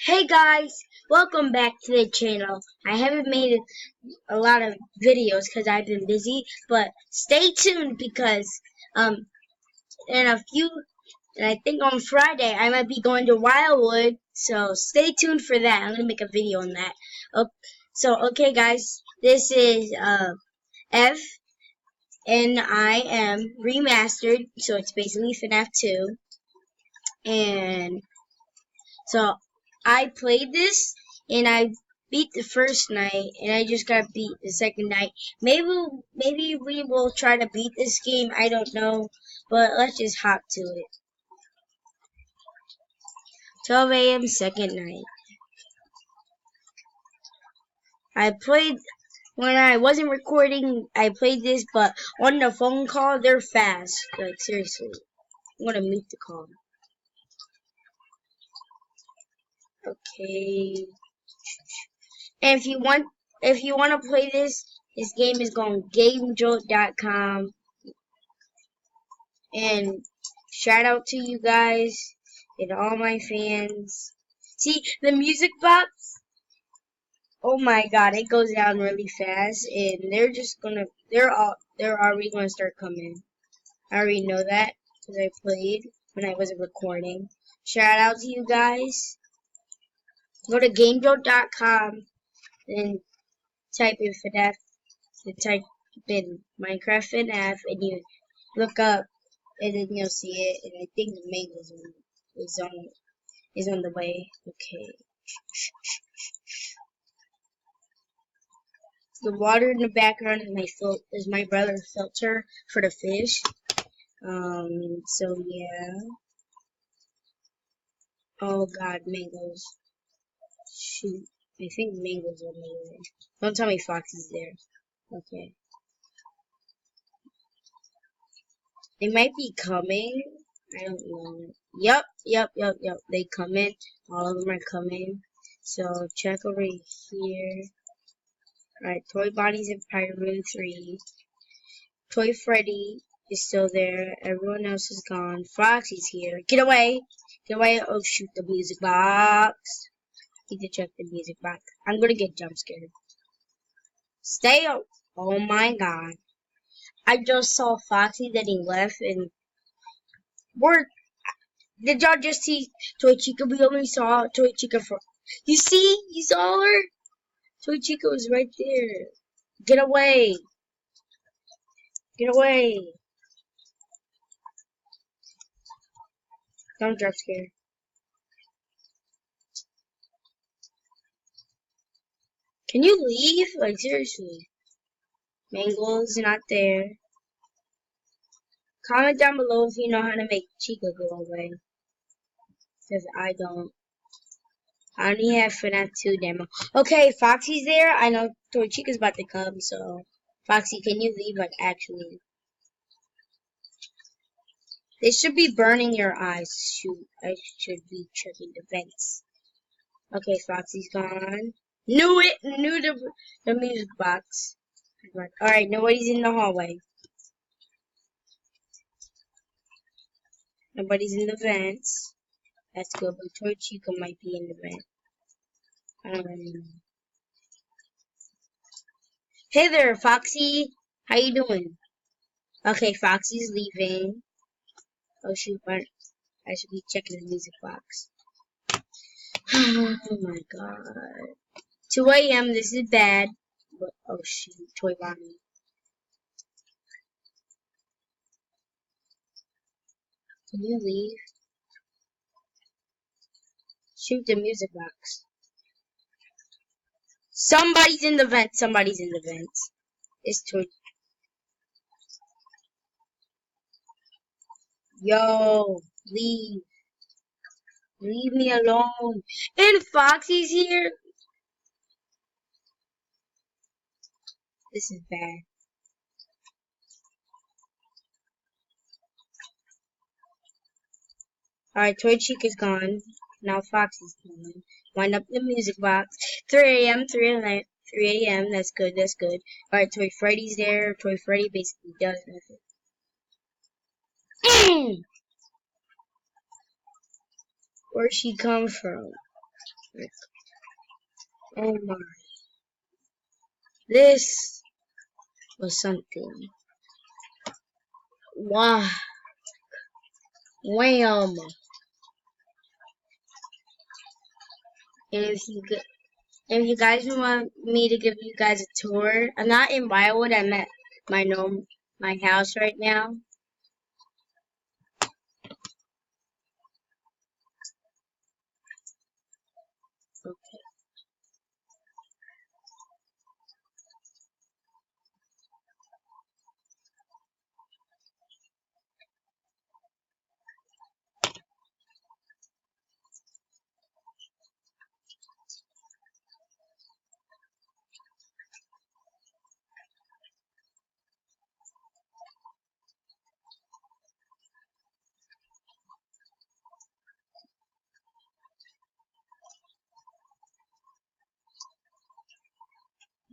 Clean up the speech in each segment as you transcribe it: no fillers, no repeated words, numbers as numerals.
Hey guys, welcome back to the channel. I haven't made a lot of videos because I've been busy, but stay tuned because um in a few, and I think on Friday I might be going to Wildwood, so stay tuned for that. I'm gonna make a video on that. Okay guys, this is FNIM Remastered, so it's basically FNAF 2, and so I played this and I beat the first night and I just got beat the second night. Maybe we will try to beat this game. I don't know, but let's just hop to it. 12 a.m. second night. I played when I wasn't recording. I played this, but on the phone call they're fast. Like seriously, I'm gonna mute the call. Okay. And if you want to play this game is on GameJolt.com. And shout out to you guys and all my fans. See the music box? Oh my god, it goes down really fast, and they're already gonna start coming. I already know that because I played when I wasn't recording. Shout out to you guys. Go to GameJolt.com and type in FNAF, and type in Minecraft FNAF, and you look up, and then you'll see it. And I think the mango is on the way. Okay. The water in the background is my brother's filter for the fish. So yeah. Oh god, mangoes. Shoot. I think mangoes are on the way. Don't tell me Fox is there. Okay. They might be coming. I don't know. Yep. They coming. All of them are coming. So check over here. Alright, Toy Bonnie's in Pirate Room 3. Toy Freddy is still there. Everyone else is gone. Foxy's here. Get away! Get away! Oh shoot, the music box. Need to check the music box. I'm gonna get jump scared. Stay up! Oh my god. I just saw Foxy, then he left, and did y'all just see Toy Chica? We only saw Toy Chica for. You see? You saw her? Toy Chica was right there. Get away! Get away! Don't jump scare. Can you leave? Like, seriously. Mango's not there. Comment down below if you know how to make Chica go away. Because I don't. I only have FNAF 2 demo. Okay, Foxy's there. I know Toy Chica's about to come, so. Foxy, can you leave? Like, actually. They should be burning your eyes. Shoot, I should be checking the vents. Okay, Foxy's gone. Knew it! Knew the music box. Alright, nobody's in the hallway. Nobody's in the vents. That's good, but Toy Chica might be in the vent. I don't really know. Hey there, Foxy! How you doing? Okay, Foxy's leaving. Oh shoot, but I should be checking the music box. Oh my god. 2 a.m. This is bad. But, oh shoot, Toy Bonnie. Can you leave? Shoot the music box. Somebody's in the vent. Somebody's in the vent. It's Toy. Yo, leave. Leave me alone. And Foxy's here. This is bad. Alright, Toy Chica's gone. Now Foxy's coming. Wind up the music box. 3 a.m. 3 a.m. That's good. That's good. Alright, Toy Freddy's there. Toy Freddy basically does nothing. Where'd she come from? Oh my. This was something. Wow. Wham. If you if you guys want me to give you guys a tour, I'm not in Wildwood. I'm at my house right now.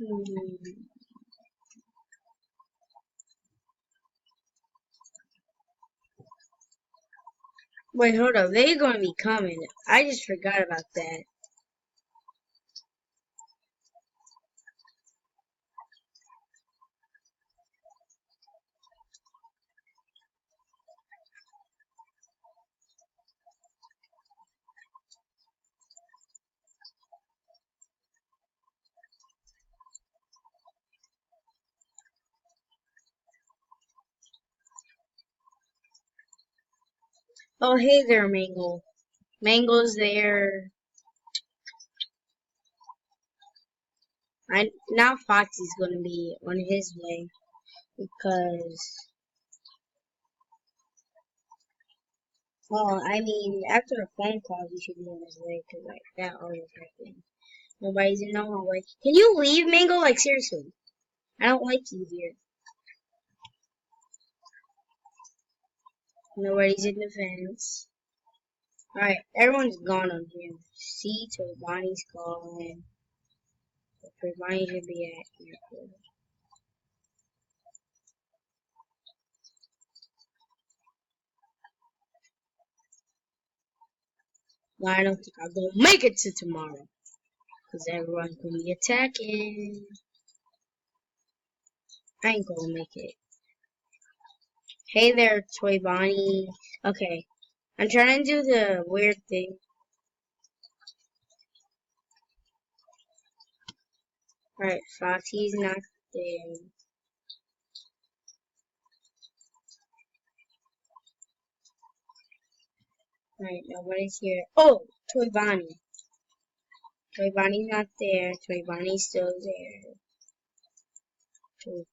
Hmm. Wait, hold up. They're gonna be coming. I just forgot about that. Oh, hey there, Mango. Mango's there. Now Foxy's gonna be on his way because, well, I mean, after a phone call, he should be on his way because like that always happens. Nobody's in the hallway. Can you leave, Mango? Like seriously, I don't like you here. Nobody's in the fence. Alright, everyone's gone on here. See to Bonnie's calling. Where Bonnie should be at here. Well, I don't think I'll go make it to tomorrow. Because everyone's going to be attacking. I ain't gonna make it. Hey there, Toy Bonnie. Okay, I'm trying to do the weird thing. Alright, Foxy's not there. Alright, nobody's here. Oh, Toy Bonnie. Toy Bonnie's not there. Toy Bonnie's still there. Toy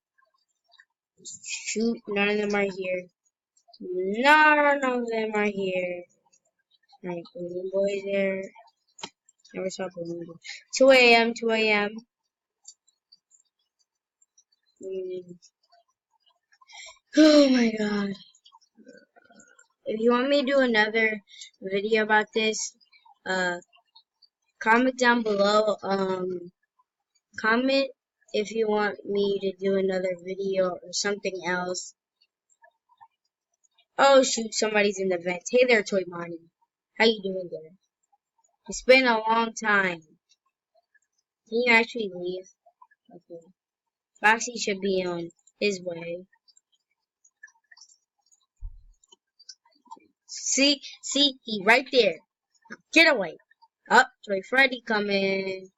Shoot, none of them are here. None of them are here. Alright, Balloon Boy's there. Never saw Balloon Boy. 2 a.m., 2 a.m. Oh my god. If you want me to do another video about this, uh, comment down below. Comment if you want me to do another video or something else. Oh shoot, somebody's in the vent. Hey there, Toy Bonnie. How you doing there? It's been a long time. Can you actually leave? Okay. Foxy should be on his way. See, he right there. Get away. Up, Toy Freddy coming.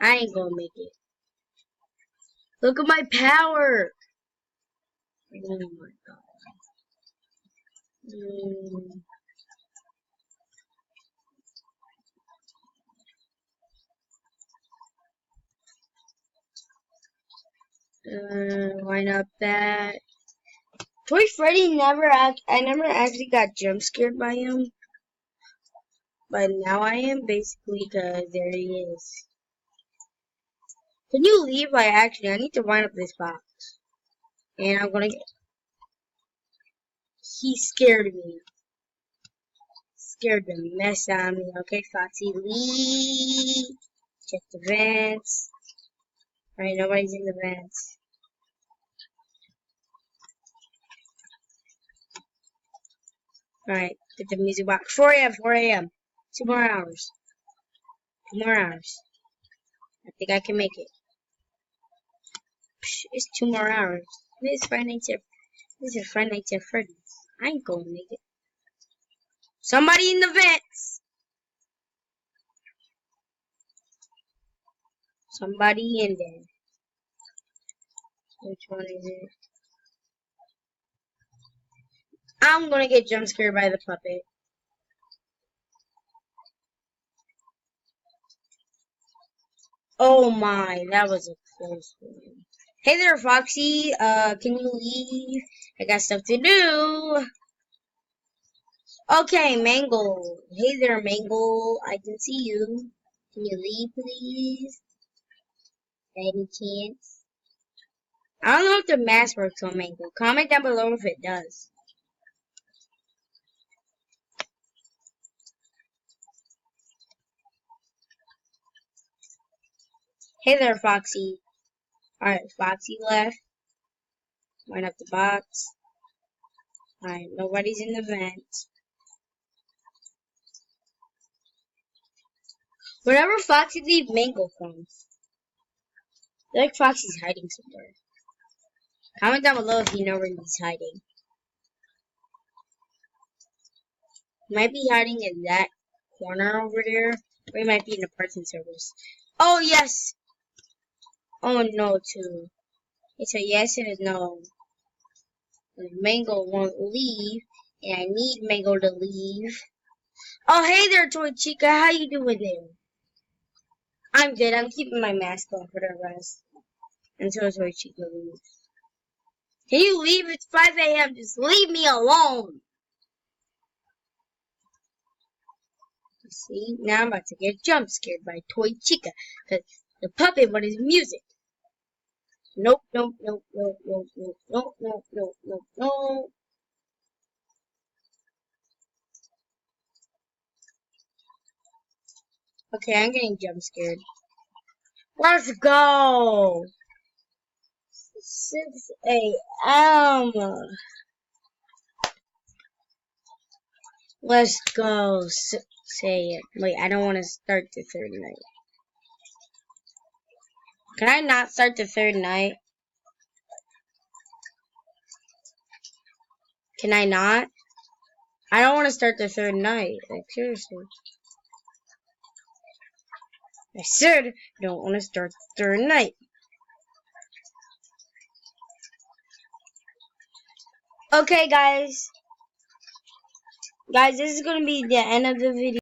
I ain't gonna make it. Look at my power. Oh my god. Line up that. Toy Freddy I never actually got jump scared by him. But now I am basically because there he is. Can you leave? I need to wind up this box. And I'm gonna get. He scared me. Scared the mess out of me. Okay, Foxy, leave. Check the vents. Alright, nobody's in the vents. Alright, get the music box. 4 a.m., 4 a.m. 2 more hours. 2 more hours. I think I can make it. Psh, it's 2 more hours. This is Friday Nights at Freddy's. I ain't gonna make it. Somebody in the vents. Somebody in there. Which one is it? I'm gonna get jump scared by the puppet. Oh my, that was a close one. Hey there, Foxy. Can you leave? I got stuff to do. Okay, Mangle. Hey there, Mangle. I can see you. Can you leave, please? Any chance? I don't know if the mask works on Mangle. Comment down below if it does. Hey there, Foxy. Alright, Foxy left. Went up the box. Alright, nobody's in the vent. Whenever Foxy leaves, Mangle comes. I feel like Foxy's hiding somewhere. Comment down below if you know where he's hiding. He might be hiding in that corner over there. Or he might be in the parking service. Oh, yes! Oh, no, too. It's a yes and a no. Mango won't leave, and I need Mango to leave. Oh, hey there, Toy Chica. How you doing there? I'm good. I'm keeping my mask on for the rest until Toy Chica leaves. Can you leave? It's 5 a.m. Just leave me alone. See, now I'm about to get jump scared by Toy Chica because the puppet wanted music. Nope, nope, nope, nope, nope, nope, nope, nope, nope, nope, nope. Okay, I'm getting jump scared. Let's go. 6 a.m. Let's go. Say it. Wait, I don't want to start the third night. Can I not start the third night? Can I not? I don't want to start the third night. Like, seriously. I said I don't want to start the third night. Okay, guys. Guys, this is going to be the end of the video.